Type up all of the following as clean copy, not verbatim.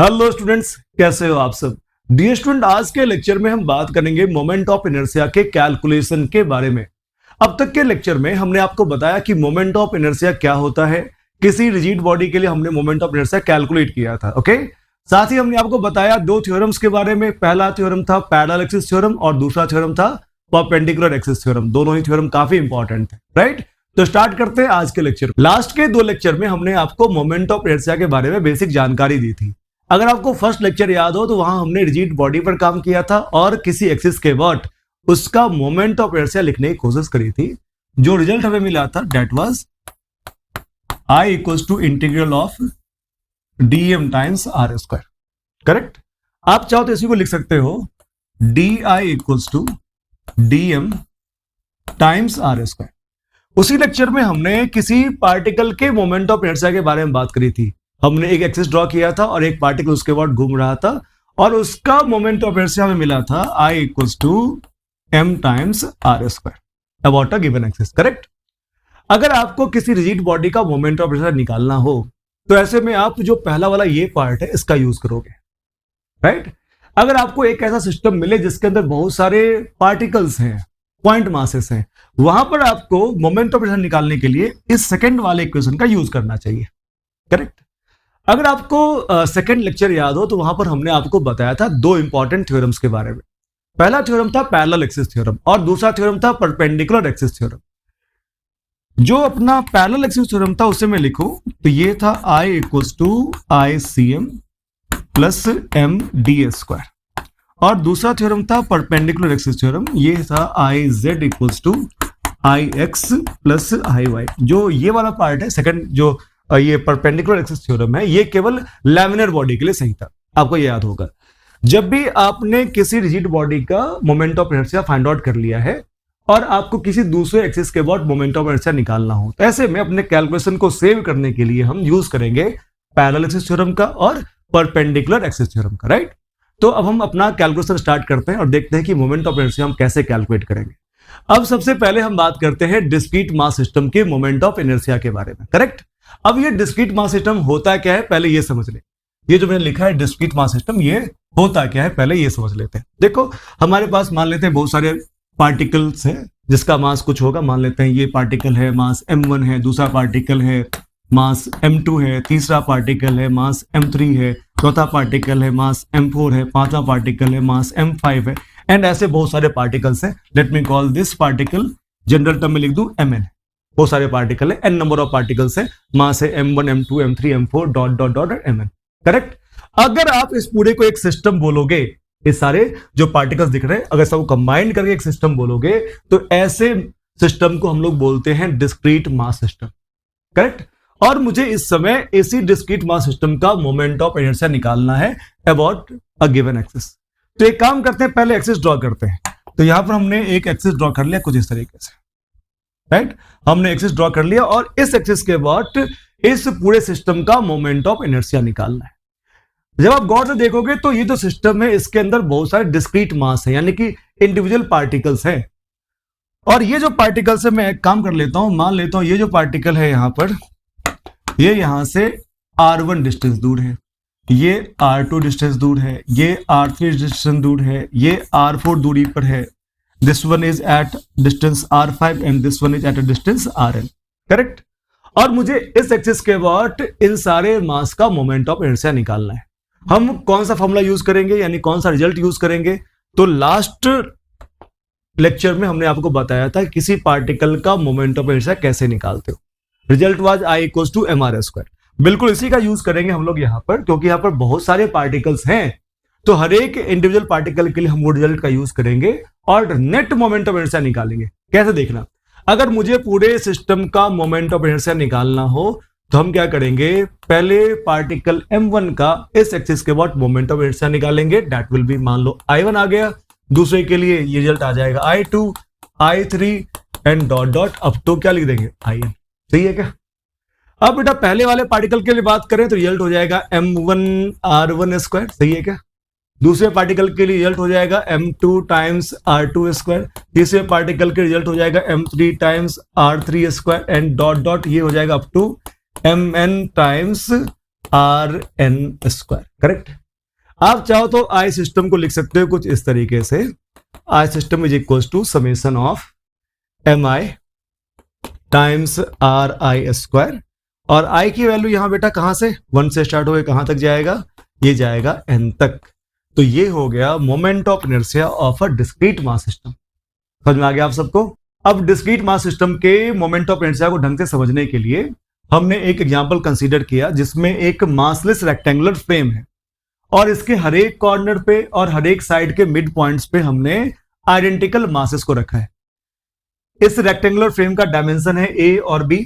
Hello students, कैसे हो आप सब। डियर स्टूडेंट, आज के लेक्चर में हम बात करेंगे मोमेंट ऑफ इनर्शिया के कैलकुलेशन के बारे में। अब तक के लेक्चर में हमने आपको बताया कि मोमेंट ऑफ इनर्शिया क्या होता है। किसी रिजिड बॉडी के लिए हमने मोमेंट ऑफ इनर्शिया कैलकुलेट किया था। ओके, साथ ही हमने आपको बताया दो थ्योरम्स के बारे में। पहला थ्योरम था पैरेलल एक्सिस थ्योरम और दूसरा थ्योरम था परपेंडिकुलर एक्सिस थ्योरम। दोनों ही थ्योरम काफी इंपॉर्टेंट थे, राइट। तो स्टार्ट करते हैं आज के लेक्चर। लास्ट के दो लेक्चर में हमने आपको मोमेंट ऑफ इनर्शिया के बारे में बेसिक जानकारी दी थी। अगर आपको फर्स्ट लेक्चर याद हो तो वहां हमने रिजिड बॉडी पर काम किया था और किसी एक्सिस के वर्ट उसका मोमेंट ऑफ इनर्शिया लिखने की कोशिश करी थी। जो रिजल्ट हमें मिला था that was I equals to integral of dm times R square. Correct. आप चाहो तो इसी को लिख सकते हो di equals to dm times R square. उसी लेक्चर में हमने किसी पार्टिकल के मोमेंट ऑफ इनर्शिया के बारे में बात करी थी। हमने एक एक्सिस ड्रॉ किया था और एक पार्टिकल उसके बाद घूम रहा था और उसका मोमेंट ऑफ इनर्शिया हमें मिला था I equals to m times R square about a given axis. Correct. अगर आपको किसी रिजिड बॉडी का मोमेंट ऑफ इनर्शिया निकालना हो तो ऐसे में आप जो पहला वाला ये पार्ट है इसका यूज करोगे, राइट। अगर आपको एक ऐसा सिस्टम मिले जिसके अंदर बहुत सारे पार्टिकल्स हैं, पॉइंट मासेस हैं, वहां पर आपको मोमेंट ऑफ इनर्शिया निकालने के लिए इस सेकंड वाले इक्वेशन का यूज करना चाहिए। करेक्ट। अगर आपको सेकंड लेक्चर याद हो तो वहां पर हमने आपको बताया था दो इंपॉर्टेंट थ्योरम्स के बारे में। पहला थ्योरम था पैरेलल एक्सिस थ्योरम और दूसरा थ्योरम था परपेंडिकुलर एक्सिस थ्योरम। जो अपना पैरेलल एक्सिस थ्योरम था उसे मैं लिखूं तो ये था I equals to ICM plus MD square और दूसरा थ्योरम था परपेंडिकुलर एक्सिस थ्योरम, ये था IZ equals to IX plus IY। जो ये वाला पार्ट है सेकंड, जो ये परपेंडिकुलर एक्सिस थ्योरम है, ये केवल लैमिनर बॉडी के लिए सही था। आपको ये याद होगा जब भी आपने किसी रिजिड बॉडी का moment of inertia find out कर लिया है और आपको किसी दूसरे एक्सिस के बाद मोमेंट ऑफ इनर्शिया निकालना हो तो ऐसे में अपने कैलकुलेशन को सेव करने के लिए हम यूज करेंगे पैरेलल एक्सिस थ्योरम का और परपेंडिकुलर एक्सिस थ्योरम का, राइट। तो अब हम अपना कैलकुलेशन स्टार्ट करते हैं और देखते हैं कि मोमेंट ऑफ इनर्शिया हम कैसे कैलकुलेट करेंगे। अब सबसे पहले हम बात करते हैं डिस्क्रीट मास सिस्टम के मोमेंट ऑफ इनर्शिया के बारे में। करेक्ट। अब ये डिस्क्रीट मास सिस्टम होता क्या है पहले ये समझ ले। ये जो मैंने लिखा है डिस्क्रीट मास सिस्टम, ये होता क्या है पहले ये समझ लेते हैं। देखो हमारे पास मान लेते हैं बहुत सारे पार्टिकल्स हैं जिसका मास कुछ होगा। मान लेते हैं ये पार्टिकल है, मास m1 है, दूसरा पार्टिकल है, मास m2 है, तीसरा पार्टिकल है, मास m3 है, चौथा पार्टिकल है, मास m4 है, पांचवा पार्टिकल है, मास m5 है, एंड ऐसे बहुत सारे पार्टिकल्स हैं। Let me call this particle, general term में लिख दूं mn। बहुत सारे पार्टिकल है, n नंबर ऑफ पार्टिकल्स है, मास है m1 m2 m3 m4 dot dot dot mn। Correct. अगर आप इस पूरे को एक सिस्टम बोलोगे, ये सारे जो पार्टिकल्स दिख रहे हैं अगर सब कंबाइन करके एक सिस्टम बोलोगे तो ऐसे सिस्टम को हम लोग बोलते हैं डिस्क्रीट मास सिस्टम। करेक्ट। और मुझे इस समय इसी डिस्क्रीट मास सिस्टम का मोमेंट ऑफ इनर्शिया निकालना है अबाउट अ गिवन एक्सिस। तो एक काम करते हैं, पहले एक्सिस ड्रॉ करते हैं। तो यहां पर हमने एक एक्सिस ड्रॉ कर लिया कुछ इस तरीके से, राइट। हमने एक्सिस ड्रॉ कर लिया और इस एक्सिस के बाद इस पूरे सिस्टम का मोमेंट ऑफ इनर्शिया निकालना है। जब आप गौर से देखोगे तो ये जो सिस्टम है इसके अंदर बहुत सारे डिस्क्रीट मास है, यानी कि इंडिविजुअल पार्टिकल्स हैं। और ये जो पार्टिकल्स है मैं एक काम कर लेता हूं, मान लेता हूं ये जो पार्टिकल है यहां पर, ये यहां से r1 डिस्टेंस दूर है, ये r2 डिस्टेंस दूर है, ये r3 डिस्टेंस दूर है, ये r4 दूरी पर है, this one is at distance r5 and this one is at a distance rn। Correct. और मुझे इस एक्सिस के बाद इन सारे मास का मोमेंट ऑफ इनर्शिया निकालना है। हम कौन सा फॉर्मूला यूज करेंगे, यानी कौन सा रिजल्ट यूज करेंगे? तो लास्ट लेक्चर में हमने आपको बताया था किसी पार्टिकल का मोमेंट ऑफ इनर्शिया कैसे निकालते हो। Result was I equals to mr square. बिल्कुल इसी का यूज करेंगे हम लोग यहां पर, क्योंकि यहां पर बहुत सारे पार्टिकल्स हैं तो हर एक इंडिविजुअल पार्टिकल के लिए हम वो रिजल्ट का यूज करेंगे और नेट मोमेंट ऑफ इनर्शिया निकालेंगे। कैसे देखना, अगर मुझे पूरे सिस्टम का मोमेंट ऑफ इनर्शिया निकालना हो तो हम क्या करेंगे, पहले पार्टिकल m1 का इस एक्सिस के बाद मोमेंट ऑफ इनर्शिया निकालेंगे। दैट विल बी, मान लो I1 आ गया, दूसरे के लिए ये रिजल्ट आ जाएगा I2 I3 and dot dot up तो क्या लिख देंगे In। सही है क्या? अब बेटा पहले वाले पार्टिकल के लिए बात करें तो रिजल्ट हो जाएगा m1 r1 स्क्वायर। सही है क्या? दूसरे पार्टिकल के लिए रिजल्ट हो जाएगा m2 टाइम्स r2 स्क्वायर, तीसरे पार्टिकल के रिजल्ट हो जाएगा m3 times r3 square and dot dot ये हो जाएगा up to mn times R N square. Correct. आप चाहो तो आई सिस्टम को लिख सकते हो कुछ इस तरीके से, I system is equal to summation of M I times R I square, और आई की वैल्यू यहां बेटा कहां से, 1 से स्टार्ट होकर कहां तक जाएगा, ये जाएगा n तक। तो ये हो गया moment of inertia of a discrete mass system. समझ में आ गया आप सबको। अब डिस्क्रीट मास सिस्टम के मोमेंट ऑफ इनर्शिया को ढंग से समझने के लिए हमने एक एग्जांपल कंसीडर किया जिसमें एक मासलेस रेक्टेंगुलर फ्रेम है और इसके हर एक कॉर्नर पे और हर एक साइड के मिड पॉइंट्स पे हमने आइडेंटिकल मासेस को रखा है। इस रेक्टेंगुलर फ्रेम का डायमेंशन है a और b।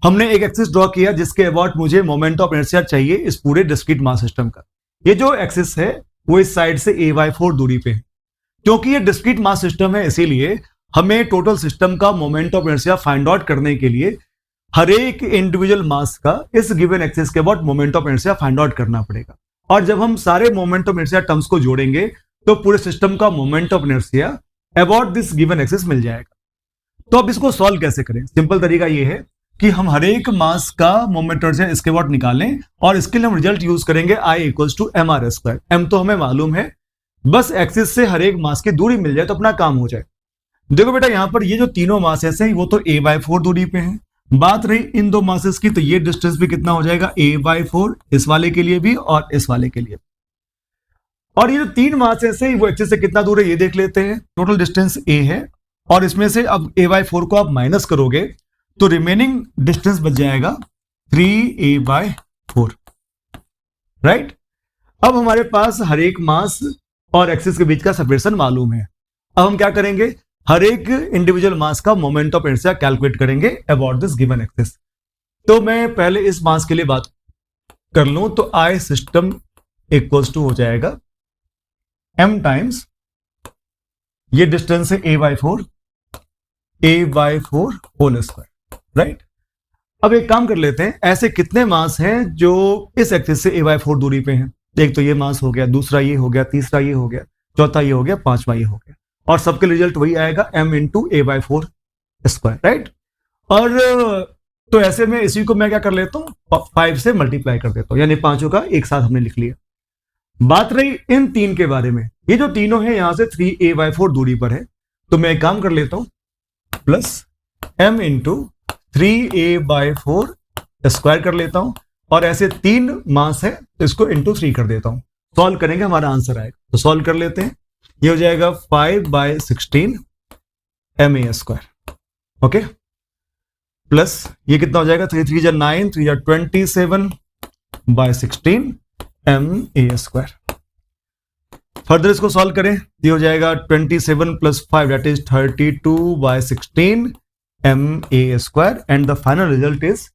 हमने एक एक्सिस ड्रॉ किया जिसके अबाउट मुझे मोमेंट ऑफ इनर्शिया चाहिए इस पूरे डिस्क्रीट मास सिस्टम का। ये जो एक्सिस है वो इस साइड से a/4 दूरी पे है। क्योंकि ये डिस्क्रीट मास सिस्टम है इसीलिए हमें टोटल सिस्टम का moment of inertia find out करने के लिए हर एक इंडिविजुअल मास का इस गिवन एक्सिस के about moment of inertia find out करना पड़ेगा। और जब हम सारे मोमेंट ऑफ इनर्शिया टर्म्स को जोड़ेंगे तो पूरे सिस्टम का moment of inertia about this given axis मिल जाएगा। तो अब इसको सॉल्व कैसे करें? सिंपल तरीका ये है कि हम हर एक मास का मोमेंट ऑफ इनर्शिया इसके अबाउट निकालें और इसके लिए हम रिजल्ट यूज करेंगे I equals to M R square. M तो हमें मालूम है, बस एक्सिस से हर एक मास की दूरी मिल जाए तो अपना काम हो जाए। देखो बेटा यहां पर ये जो तीनों मासेस हैं वो तो a/4 दूरी पे हैं। बात रही इन दो मासेस की तो ये डिस्टेंस भी कितना हो जाएगा, a/4 इस वाले के लिए भी और इस वाले के लिए। और ये जो तीन मासेस है वो एक्सिस से कितना दूर है ये देख लेते हैं। टोटल डिस्टेंस a है और इसमें से अब a/4 को आप माइनस करोगे तो रिमेनिंग डिस्टेंस बच जाएगा 3a/4। राइट। अब हमारे पास हर एक मास और एक्सिस के बीच का सेपरेशन मालूम है। अब हम क्या करेंगे, हर एक इंडिविजुअल मास का मोमेंट ऑफ इनर्शिया कैलकुलेट करेंगे अबाउट दिस गिवन एक्सिस। तो मैं पहले इस मास के लिए बात कर लूं तो आई सिस्टम इक्वल्स टू हो जाएगा m टाइम्स ये डिस्टेंस है a/4 होल स्क्वायर। राइट। अब एक काम कर लेते हैं, ऐसे कितने मास हैं जो इस एक्सिस से a/4 दूरी पे हैं? एक तो ये मास हो गया, दूसरा ये हो गया, तीसरा ये हो गया, चौथा ये हो गया, पांचवा ये हो गया, और सबके रिजल्ट वही आएगा m into a/4 square. Right. और तो ऐसे में इसी को मैं क्या कर लेता हूं, 5 से मल्टीप्लाई कर देता हूं, यानी पांचों का एक साथ हमने लिख लिया। बात रही इन तीन के बारे में, ये जो तीनों है यहां से 3a/4 दूरी पर है, तो मैं एक काम कर लेता हूं plus m into 3a/4 square कर लेता हूं, और ऐसे तीन मास है तो इसको इंटू 3 कर देता हूं। सॉल्व करेंगे हमारा आंसर आएगा, तो सॉल्व कर लेते हैं। ये हो जाएगा 5/16 ma स्क्वायर। ओके। प्लस ये कितना हो जाएगा, 3 3 जा 9, 3 जा 27/16 ma स्क्वायर। फर्दर इसको सॉल्व करें, ये हो जाएगा 27 + 5 that is 32/16 ma square, and the final result is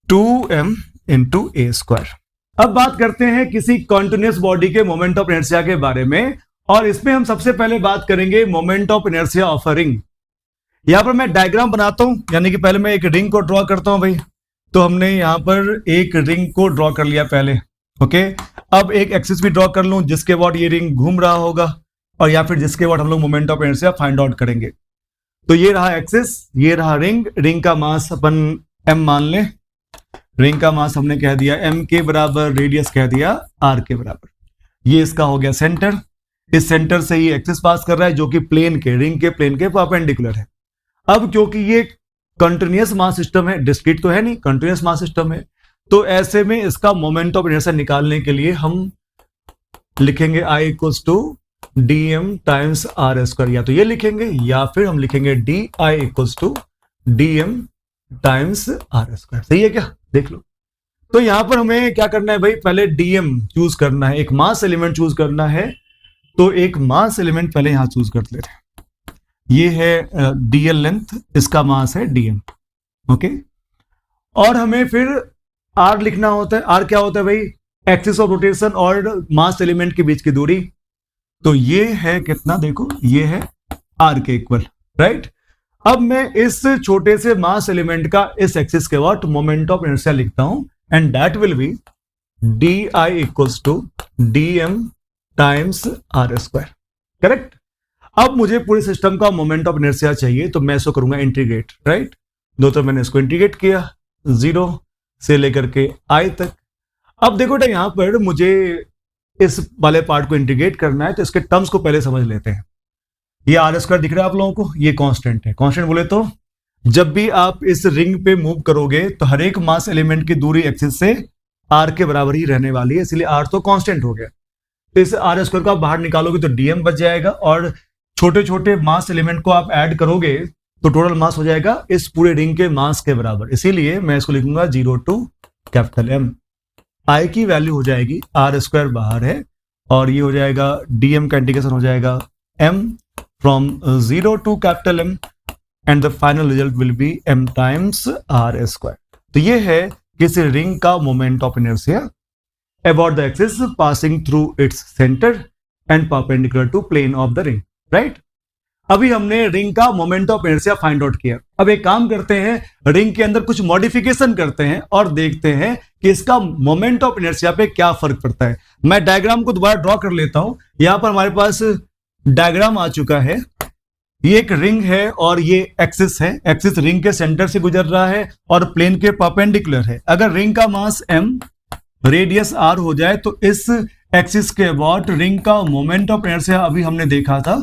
2m into a square. अब बात करते हैं किसी कॉन्टिन्यूअस बॉडी के मोमेंट ऑफ इनर्शिया के बारे में, और इसमें हम सबसे पहले बात करेंगे moment of inertia of a ring. यहां पर मैं डायग्राम बनाता हूं, यानी कि पहले मैं एक रिंग को ड्रॉ करता हूं भाई। तो हमने यहां पर एक रिंग को ड्रॉ कर लिया पहले। ओके। अब एक एक्सिस भी ड्रॉ कर लूं जिसके अबाउट ये रिंग घूम रहा होगा, और या फिर जिसके अबाउट हम लोग moment of inertia find out करेंगे। तो ये रहा एक्सिस, ये रहा रिंग। रिंग का मास अपन m मान लें। रिंग का मास हमने कह दिया m के बराबर, रेडियस कह दिया r के बराबर। ये इसका हो गया सेंटर। इस सेंटर से ये एक्सिस पास कर रहा है जो कि प्लेन के, रिंग के प्लेन के परपेंडिकुलर है। अब क्योंकि ये कंटिन्यूअस मास सिस्टम है, डिस्क्रीट तो है नहीं, कंटिन्यूअस मास सिस्टम है, तो ऐसे में इसका मोमेंट ऑफ इनर्शिया निकालने के लिए हम लिखेंगे I equals to dm times r square. या तो ये लिखेंगे या फिर हम लिखेंगे di equals to dm times r square. सही है क्या? देख लो। तो यहां पर हमें क्या करना है भाई, पहले dm चूज करना है, एक मास एलिमेंट चूज करना है। तो एक मास एलिमेंट पहले यहां चूज कर लेते हैं। ये है dl लेंथ, इसका मास है dm। ओके। और हमें फिर r लिखना होता है। r क्या होता है भाई, एक्सिस ऑफ रोटेशन और मास एलिमेंट के बीच की दूरी। तो ये है कितना, देखो ये है r के इक्वल। राइट। अब मैं इस छोटे से मास एलिमेंट का इस एक्सिस के अबाउट मोमेंट ऑफ इनर्शिया लिखता हूं, and that will be di equals to dm times r square. Correct. अब मुझे पूरे सिस्टम का मोमेंट ऑफ इनर्शिया चाहिए, तो मैं इसको करूंगा इंटीग्रेट। राइट। दो तो मैंने इसको इंटीग्रेट किया, 0 से लेकर के आई तक। अब देखो बेटा यहां पर मुझे इस वाले पार्ट को इंटीग्रेट करना है, तो इसके टर्म्स को पहले समझ लेते हैं। ये आर स्क्वायर दिख रहा है आप लोगों को, ये कांस्टेंट है। कांस्टेंट बोले तो जब भी आप इस रिंग पे मूव करोगे तो हर एक मास एलिमेंट की दूरी एक्सिस से आर के बराबर ही रहने वाली है, इसलिए आर तो कांस्टेंट हो गया। तो इस आर स्क्वायर को आप बाहर निकालोगे तो डीएम बच जाएगा, और छोटे छोटे मास एलिमेंट को आप ऐड करोगे तो टोटल मास हो जाएगा इस पूरे रिंग के मास के बराबर। इसीलिए मैं इसको लिखूंगा 0 to कैपिटल एम। आई की वैल्यू हो जाएगी, आर स्क्वायर बाहर है, और ये हो जाएगा डीएम का इंटीग्रेशन हो जाएगा M from 0 to capital M, and the final result will be M times R square. तो ये है किसी रिंग का moment of inertia about the axis passing through its center and perpendicular to plane of the ring, right? अभी हमने ring का moment of inertia find out किया। अब एक काम करते हैं, रिंग के अंदर कुछ मॉडिफिकेशन करते हैं और देखते हैं कि इसका मोमेंट ऑफ इनर्शिया पे क्या फर्क पड़ता है। मैं डायग्राम को दोबारा ड्रॉ कर लेता हूं। यहां पर हमारे पास डायग्राम आ चुका है। ये एक रिंग है और ये एक्सिस है। एक्सिस रिंग के सेंटर से गुजर रहा है और प्लेन के परपेंडिकुलर है। अगर रिंग का मास m, रेडियस r हो जाए तो इस एक्सिस के अबाउट रिंग का मोमेंट ऑफ इनर्शिया अभी हमने देखा था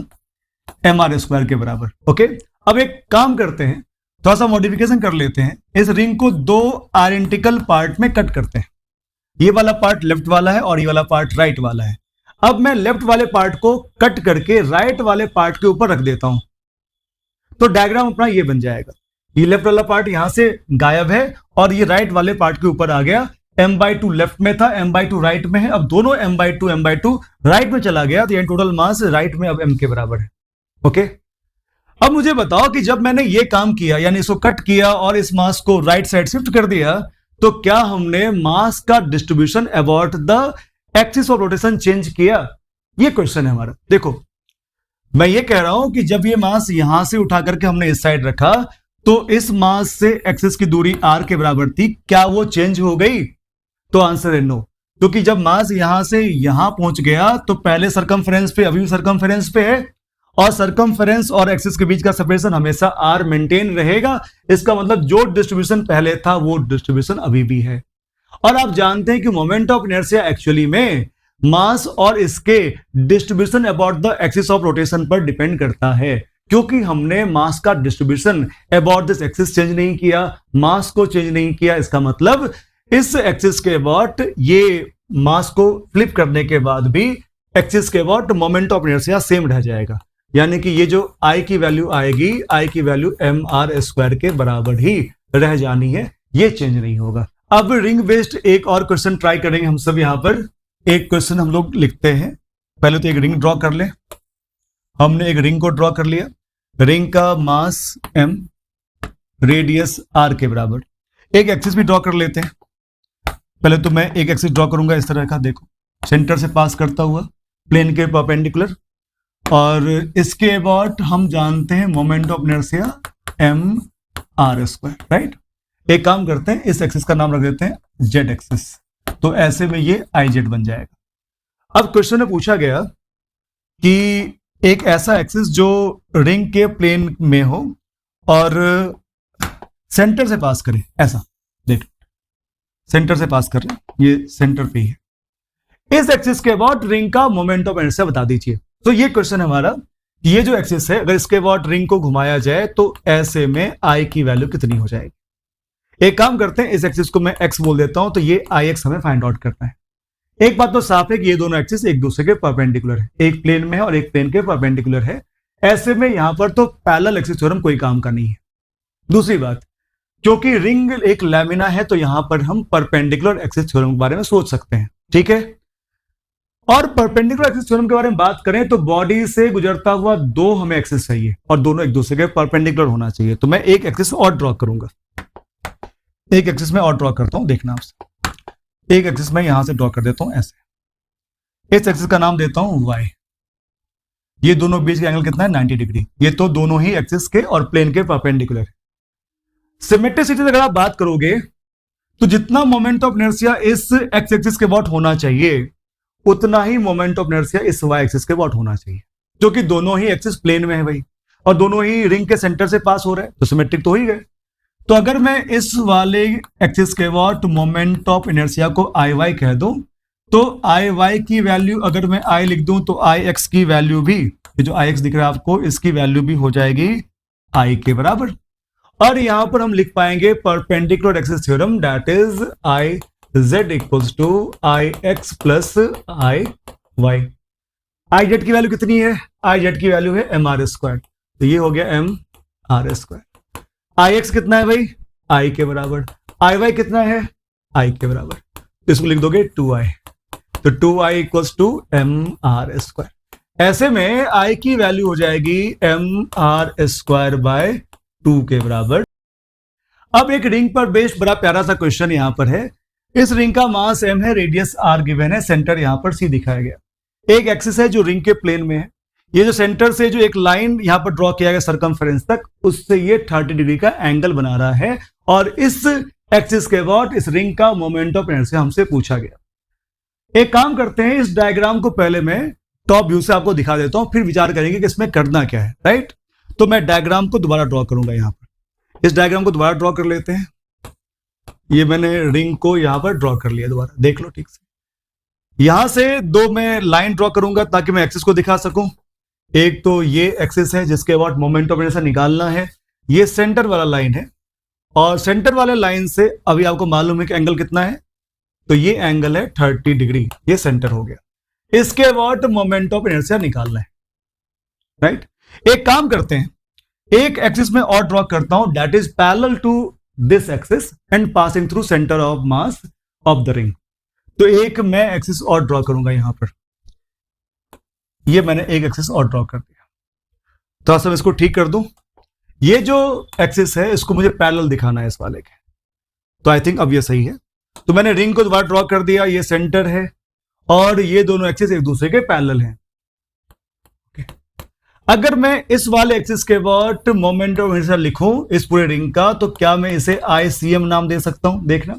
mr स्क्वायर के बराबर। ओके, अब एक काम करते हैं, थोड़ा सा मॉडिफिकेशन कर लेते हैं। इस रिंग को दो आइडेंटिकल पार्ट में कट करते हैं। ये वाला पार्ट लेफ्ट वाला है और ये वाला पार्ट राइट वाला है। अब मैं लेफ्ट वाले पार्ट को कट करके राइट वाले पार्ट के ऊपर रख देता हूं, तो डायग्राम अपना ये बन जाएगा। ये लेफ्ट वाला पार्ट यहां से गायब है और ये राइट वाले पार्ट के ऊपर आ गया। m/2 लेफ्ट में था, m/2 राइट में है। अब दोनों m/2 राइट में चला गया, तो ये टोटल मास राइट में अब m के बराबर है। ओके, अब मुझे बताओ कि जब मैंने ये काम किया, यानी इसको कट किया और इस मास को राइट साइड शिफ्ट कर दिया, तो क्या हमने मास का distribution about the axis of rotation change किया? ये क्वेश्चन है हमारा। देखो, मैं ये कह रहा हूं कि जब ये मास यहां से उठा करके हमने इस साइड रखा, तो इस मास से एक्सिस की दूरी r के बराबर थी, क्या वो चेंज हो गई? तो आंसर है नो, क्योंकि जब मास यहां से यहां पहुंच गया तो पहले सरकमफेरेंस पे, अभी भी सरकमफेरेंस पे है, और सरकमफेरेंस और एक्सिस के बीच का सेपरेशन हमेशा r मेंटेन रहेगा। इसका मतलब जो डिस्ट्रीब्यूशन पहले था वो डिस्ट्रीब्यूशन अभी भी है। और आप जानते हैं कि मोमेंट ऑफ इनर्शिया एक्चुअली में मास और इसके distribution about the axis of rotation पर डिपेंड करता है, क्योंकि हमने मास का distribution about this axis change नहीं किया, मास को चेंज नहीं किया। इसका मतलब इस एक्सिस के अबाउट ये मास को फ्लिप करने के बाद भी एक्सिस के about moment of inertia same रह जाएगा, यानी कि ये जो I की वैल्यू आएगी, I की वैल्यू mr स्क्वायर के बराबर ही रह जानी है, ये चेंज नहीं होगा। अब रिंग बेस्ड एक और क्वेश्चन ट्राई करेंगे हम सब। यहां पर एक क्वेश्चन हम लोग लिखते हैं। पहले तो एक रिंग ड्रॉ कर ले। हमने एक रिंग को ड्रॉ कर लिया। रिंग का मास m, रेडियस r के बराबर। एक एक्सिस भी ड्रॉ कर लेते हैं। पहले तो मैं एक एक्सिस ड्रॉ करूंगा इस तरह का, देखो, सेंटर से पास करता हुआ प्लेन के परपेंडिकुलर, और इसके अबाउट हम जानते हैं moment of inertia mr square, right. एक काम करते हैं, इस एक्सिस का नाम रख देते हैं z एक्सिस, तो ऐसे में ये iz बन जाएगा। अब क्वेश्चन में पूछा गया कि एक ऐसा एक्सिस जो रिंग के प्लेन में हो और सेंटर से पास करे, ऐसा देखो, सेंटर से पास कर रहे हैं, ये सेंटर पे ही है। इस एक्सिस के अबाउट रिंग का मोमेंट ऑफ इनर्शिया बता दीजिए। तो ये क्वेश्चन है हमारा, ये जो एक्सिस है अगर इसके अबाउट रिंग को घुमाया जाए तो ऐसे में I की वैल्यू कितनी हो जाएगी। एक काम करते हैं, इस एक्सिस को मैं x बोल देता हूं, तो ये Ix हमें फाइंड आउट करना है। एक बात तो साफ है कि ये दोनों एक्सिस एक दूसरे के परपेंडिकुलर है, एक प्लेन में है और एक प्लेन के परपेंडिकुलर है। ऐसे में यहां पर तो पैरेलल एक्सिस थ्योरम कोई काम का नहीं है। दूसरी बात, क्योंकि रिंग एक लैमिना है तो यहां पर हम परपेंडिकुलर एक्सिस थ्योरम के बारे में सोच सकते हैं, ठीक है। और परपेंडिकुलर एक्सिस थ्योरम के बारे में बात करें तो बॉडी से गुजरता हुआ दो हमें एक्सिस चाहिए और दोनों एक दूसरे के परपेंडिकुलर होना चाहिए। तो मैं एक एक्सिस और ड्रॉ करूंगा, एक एक्सिस में और ड्रॉ करता हूं, देखना आपसे। एक एक्सिस में यहां से ड्रॉ कर देता हूं ऐसे। इस एक्सिस का नाम देता हूं y। ये दोनों बीच का एंगल कितना है? 90 डिग्री। ये तो दोनों ही एक्सिस के और प्लेन के परपेंडिकुलर है। सिमेट्रिसिटी अगर आप बात करोगे तो जितना मोमेंट ऑफ इनर्शिया इस एक्स एक्सिस के अबाउट होना चाहिए उतना ही मोमेंट ऑफ इनर्शिया इस वाई एक्सिस के अबाउट होना चाहिए, क्योंकि दोनों ही एक्सिस प्लेन में है भाई, और दोनों ही रिंग के सेंटर से पास हो रहे हैं, तो सिमेट्रिक तो हो ही गए। तो अगर मैं इस वाले एक्सिस के वॉट मोमेंट ऑफ इनर्शिया को आई वाई कह दूं, तो आई वाई की वैल्यू अगर मैं आई लिख दूं तो आई एक्स की वैल्यू भी, ये जो आई एक्स दिख रहा है आपको, इसकी वैल्यू भी हो जाएगी आई के बराबर। और यहां पर हम लिख पाएंगे perpendicular axis theorem, that is I Z equals to I X plus I Y. I Z की वैल्यू कितनी है? आई जेड की वैल्यू है एम आर स्क्वायर, तो ये हो गया M R square. I X कितना है भाई? आई के बराबर। आई वाई कितना है? आई के बराबर, तो इसको लिख दोगे 2i, तो 2i equals to M R square. ऐसे में आई की वैल्यू हो जाएगी एम आर स्क्वायर बाय 2 के बराबर। अब एक रिंग पर बेस्ड बड़ा प्यारा सा क्वेश्चन यहां पर है। इस रिंग का मास m है, रेडियस r गिवन है, सेंटर यहां पर c दिखाया गया। एक एक्सिस है जो रिंग के प्लेन में है, ये जो सेंटर से जो एक लाइन यहां पर ड्रॉ किया गया सरकमफेरेंस तक, उससे ये 30 डिग्री का एंगल बना रहा है। और इस एक्सिस के अबाउट इस रिंग का मोमेंट ऑफ इनर्शिया हमसे पूछा गया। एक काम करते हैं, इस डायग्राम को पहले मैं टॉप व्यू से आपको दिखा देता हूं, फिर विचार करेंगे कि इसमें करना क्या है, राइट। तो मैं डायग्राम को दोबारा ड्रॉ करूंगा, यहां पर इस डायग्राम को दोबारा ड्रॉ कर लेते हैं। ये मैंने रिंग को यहां पर ड्रॉ कर लिया, दोबारा देख लो ठीक से। यहां से दो मैं लाइन ड्रॉ करूंगा ताकि मैं एक्सिस को दिखा सकूं। एक तो ये एक्सिस है जिसके अबाउट मोमेंट ऑफ इनर्शिया निकालना है, ये सेंटर वाला लाइन है, और सेंटर वाले लाइन से अभी आपको मालूम है कि एंगल कितना है, तो ये एंगल है 30 डिग्री, ये सेंटर हो गया। इसके अबाउट मोमेंट ऑफ इनर्शिया निकालना है, राइट। एक काम करते हैं, एक एक्सिस में और ड्रॉ करता हूं, that is parallel to this axis and passing through centre of mass of the ring. तो एक मैं एक्सिस और ड्रॉ करूंगा यहां पर, ये मैंने एक एक्सिस और ड्रॉ कर दिया। थोड़ा सा इसको ठीक कर दूं, ये जो एक्सिस है इसको मुझे पैरेलल दिखाना है इस वाले के, तो आई थिंक अब ये सही है। तो मैंने रिंग को दोबारा ड्रॉ कर दिया, ये सेंटर है और ये दोनों एक्सिस एक दूसरे के पैरेलल हैं। अगर मैं इस वाले एक्सिस के अबाउट मोमेंट ऑफ इनर्शिया लिखूं इस पूरे रिंग का, तो क्या मैं इसे ICM नाम दे सकता हूं? देखना,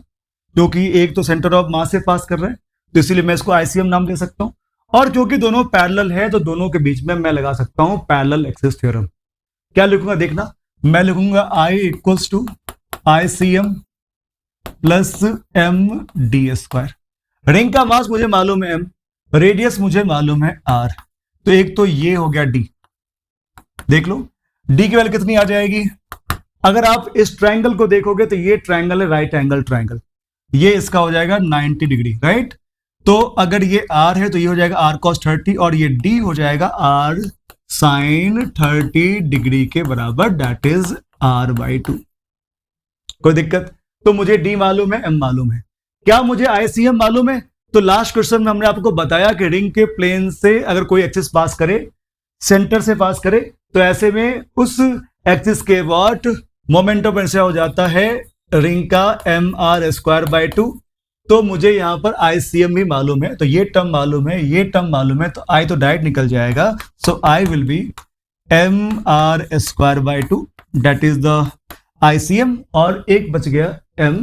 क्योंकि एक तो सेंटर ऑफ मास से पास कर रहे हैं, तो इसीलिए मैं इसको ICM नाम दे सकता हूं। और क्योंकि दोनों पैरेलल है तो दोनों के बीच में मैं लगा सकता हूं पैरेलल एक्सिस थ्योरम। क्या लिखूंगा देखना, मैं लिखूंगा I equals to ICM plus MD²। Ring का मास मुझे मालूम है m, रेडियस मुझे मालूम है r, तो एक तो ये हो गया d। देख लो d की वैल्यू कितनी आ जाएगी। अगर आप इस ट्रायंगल को देखोगे तो ये ट्रायंगल है राइट एंगल ट्रायंगल, ये इसका हो जाएगा 90 डिग्री, राइट। तो अगर ये r है तो ये हो जाएगा r cos 30 और ये d हो जाएगा r sin 30 डिग्री के बराबर, दैट इज r/2। कोई दिक्कत? तो मुझे d मालूम है, m मालूम है। क्या मुझे ICM मालूम है? तो लास्ट क्वेश्चन में हमने आपको बताया कि रिंग के प्लेन से अगर कोई एक्सिस पास करे, सेंटर से पास करे, तो ऐसे में उस एक्सिस के अबाउट मोमेंट ऑफ इनर्शिया हो जाता है रिंग का mr²/2। तो मुझे यहां पर ICM भी मालूम है, तो ये टर्म मालूम है, ये टर्म मालूम है, तो I तो डायरेक्ट निकल जाएगा। सो I will be mr²/2, that is the ICM। और एक बच गया m,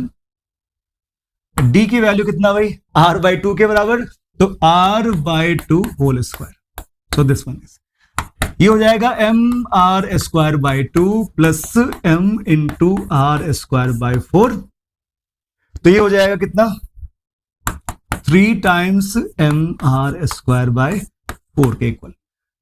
d की वैल्यू कितना भाई? r/2 के बराबर, तो r/2 whole square. So this one is, ये हो जाएगा mr²/2 plus m into r²/4। तो ये हो जाएगा कितना? 3 टाइम्स mr²/4 के equal.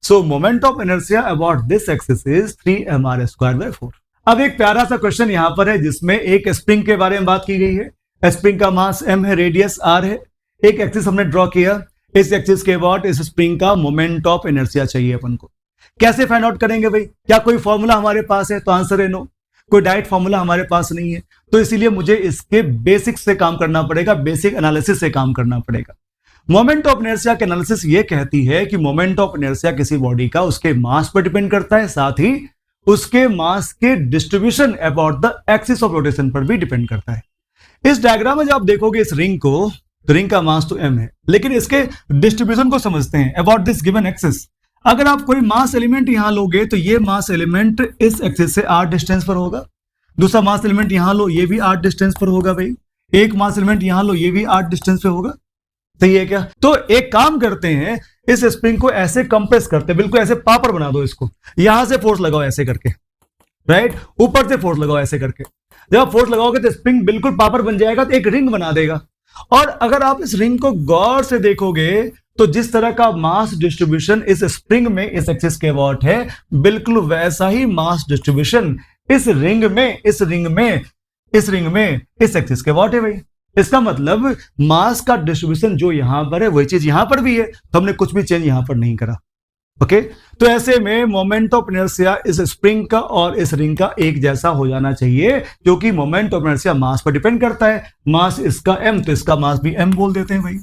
So moment of inertia about this axis is 3mr²/4। अब एक प्यारा सा क्वेश्चन यहां पर है जिसमें एक स्प्रिंग के बारे में बात की गई है। स्प्रिंग का मास m है, रेडियस r है, एक एक्सिस हमने ड्रॉ किया, इस एक्सिस के अबाउट इस स्प्रिंग का मोमेंट ऑफ इनर्शिया चाहिए अपन को। कैसे फाइंड आउट करेंगे भाई? क्या कोई फॉर्मूला हमारे पास है? तो आंसर है नो, कोई डायरेक्ट फॉर्मूला हमारे पास नहीं है। तो इसीलिए मुझे इसके बेसिक्स से काम करना पड़ेगा, बेसिक एनालिसिस से काम करना पड़ेगा। मोमेंट ऑफ इनर्शिया के एनालिसिस ये कहती है कि मोमेंट ऑफ इनर्शिया किसी बॉडी का उसके मास पर डिपेंड करता है, साथ ही उसके मास के distribution about the axis of rotation पर भी डिपेंड करता है। इस डायग्राम में जब आप देखोगे इस रिंग को, तो रिंग का मास तो m है, लेकिन इसके डिस्ट्रीब्यूशन को समझते हैं अबाउट दिस गिवन एक्सिस। अगर आप कोई मास एलिमेंट यहां लोगे तो ये मास एलिमेंट इस एक्सिस से r डिस्टेंस पर होगा, दूसरा मास एलिमेंट यहां लो, ये भी r डिस्टेंस पर होगा भाई, एक मास एलिमेंट यहां लो, ये भी r डिस्टेंस पे होगा। सही है क्या? तो एक काम करते हैं, इस स्प्रिंग को ऐसे कंप्रेस करते हैं, बिल्कुल ऐसे पापड़ बना दो इसको, यहां से फोर्स लगाओ ऐसे करके, राइट, ऊपर से फोर्स लगाओ ऐसे करके। जब आप फोर्स लगाओगे तो स्प्रिंग बिल्कुल प्रॉपर बन जाएगा, तो एक रिंग बना देगा। और अगर आप इस रिंग को गौर से देखोगे तो जिस तरह का मास डिस्ट्रीब्यूशन इस स्प्रिंग में इस एक्सिस के अबाउट है, बिल्कुल वैसा ही मास डिस्ट्रीब्यूशन इस रिंग में इस एक्सिस के अबाउट है भाई। इसका मतलब मास का डिस्ट्रीब्यूशन जो यहां पर है वही चीज यहां पर भी है, तो हमने कुछ भी चेंज यहां पर नहीं करा। ओके, तो ऐसे में मोमेंट ऑफ इनर्शिया इस स्प्रिंग का और इस रिंग का एक जैसा हो जाना चाहिए, क्योंकि मोमेंट ऑफ इनर्शिया मास पर डिपेंड करता है। मास इसका m, तो इसका मास भी m बोल देते हैं भाई।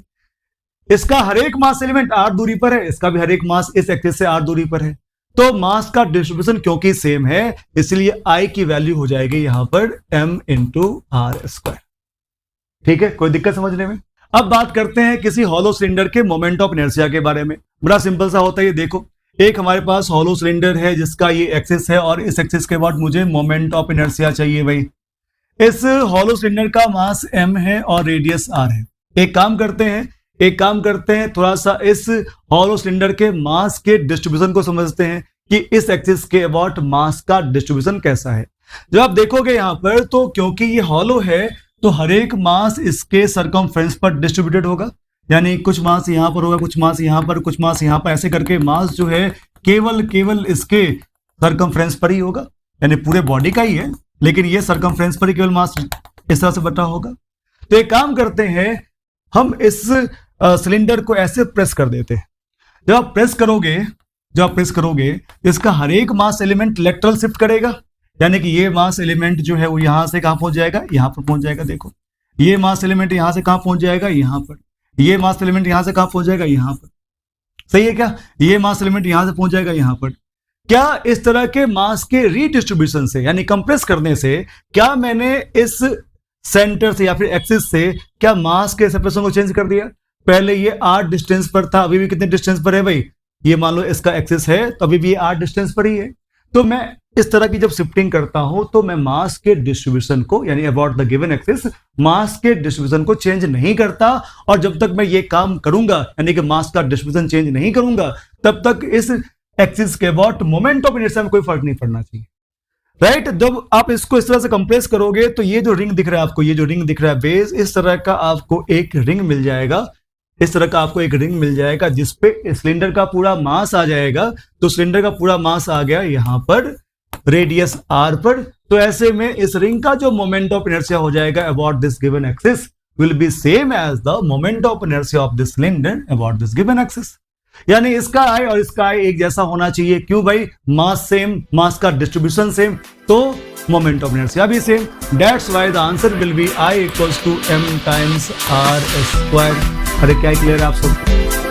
इसका हर एक मास एलिमेंट r दूरी पर है, इसका भी हर एक मास इस एक्सिस से r दूरी पर है। तो मास का डिस्ट्रीब्यूशन क्योंकि सेम है, इसलिए I की वैल्यू हो जाएगी यहां पर m इंटू आर स्क्वायर। ठीक है, कोई दिक्कत समझने में? अब बात करते हैं किसी हॉलो सिलेंडर के मोमेंट ऑफ इनर्शिया के बारे में। बड़ा सिंपल सा होता है, ये देखो एक हमारे पास हॉलो सिलेंडर है जिसका ये एक्सिस है और इस एक्सिस के बाद मुझे मोमेंट ऑफ इनर्शिया चाहिए भाई। इस हॉलो सिलेंडर का मास m है और रेडियस r है। एक काम करते हैं थोड़ा सा इस हॉलो सिलेंडर के मास के डिस्ट्रीब्यूशन को समझते हैं कि इस एक्सिस के अबाउट मास का डिस्ट्रीब्यूशन कैसा है। जब आप देखोगे यहां पर, तो क्योंकि ये हॉलो है तो हर एक मास इसके सरकमफ्रेंस पर डिस्ट्रीब्यूटेड होगा, यानी कुछ मास यहां पर होगा, कुछ मास यहां पर, कुछ मास यहां पर, ऐसे करके मास जो है केवल इसके सरकमफ्रेंस पर ही होगा, यानी पूरे बॉडी का ही है, लेकिन ये सरकमफ्रेंस पर ही केवल मास इस तरह से बटा होगा। तो एक काम करते हैं, हम इस सिलेंडर को ऐसे प्रेस कर देते हैं। जब आप प्रेस करोगे इसका हर एक मास एलिमेंट लेटरल शिफ्ट करेगा, यानी कि ये मास एलिमेंट जो है वो यहां से कहां पहुंच जाएगा, यहां पर पहुंच जाएगा। देखो ये मास एलिमेंट यहां से कहां पहुंच जाएगा, यहां पर। ये मास एलिमेंट यहां से कहां पहुंच जाएगा, यहां पर। सही है क्या? ये मास एलिमेंट यहां से पहुंच जाएगा यहां पर। क्या इस तरह के मास के रीडिस्ट्रीब्यूशन से, यानी कंप्रेस करने से, क्या मैंने इस सेंटर से या फिर एक्सिस से क्या मास के सेपरेशन को चेंज कर दिया? पहले ये r डिस्टेंस पर था, अभी भी कितने डिस्टेंस पर है भाई? ये मान लो इसका एक्सिस है तो अभी भी ये r डिस्टेंस पर ही है। तो मैं इस तरह की जब शिफ्टिंग करता हूं तो मैं मास के डिस्ट्रीब्यूशन को, यानी अबाउट द गिवन एक्सिस, मास के डिस्ट्रीब्यूशन को चेंज नहीं करता। और जब तक मैं ये काम करूंगा, यानी कि मास का डिस्ट्रीब्यूशन चेंज नहीं करूंगा, तब तक इस एक्सिस के अबाउट मोमेंट ऑफ इनर्शिया में कोई फर्क नहीं पड़ना चाहिए। राइट? जब आप इसको इस तरह से कंप्रेस करोगे तो ये जो रिंग दिख रहा है आपको, ये जो रिंग दिख रहा है बेस, इस तरह का आपको एक रिंग मिल जाएगा, जिसपे सिलेंडर का पूरा मास आ जाएगा। तो सिलेंडर का पूरा मास आ गया यहां पर रेडियस r पर। तो ऐसे में इस रिंग का जो मोमेंट ऑफ इनर्शिया हो जाएगा about this given axis will be same as the moment of inertia of this cylinder about this given axis. यानी इसका I और इसका I एक जैसा होना चाहिए। क्यों भाई? मास सेम, मास का डिस्ट्रीब्यूशन सेम, तो मोमेंट ऑफ इनर्शिया भी same. That's why the answer will be I = m times r square. अरे क्या क्लियर है आप सब?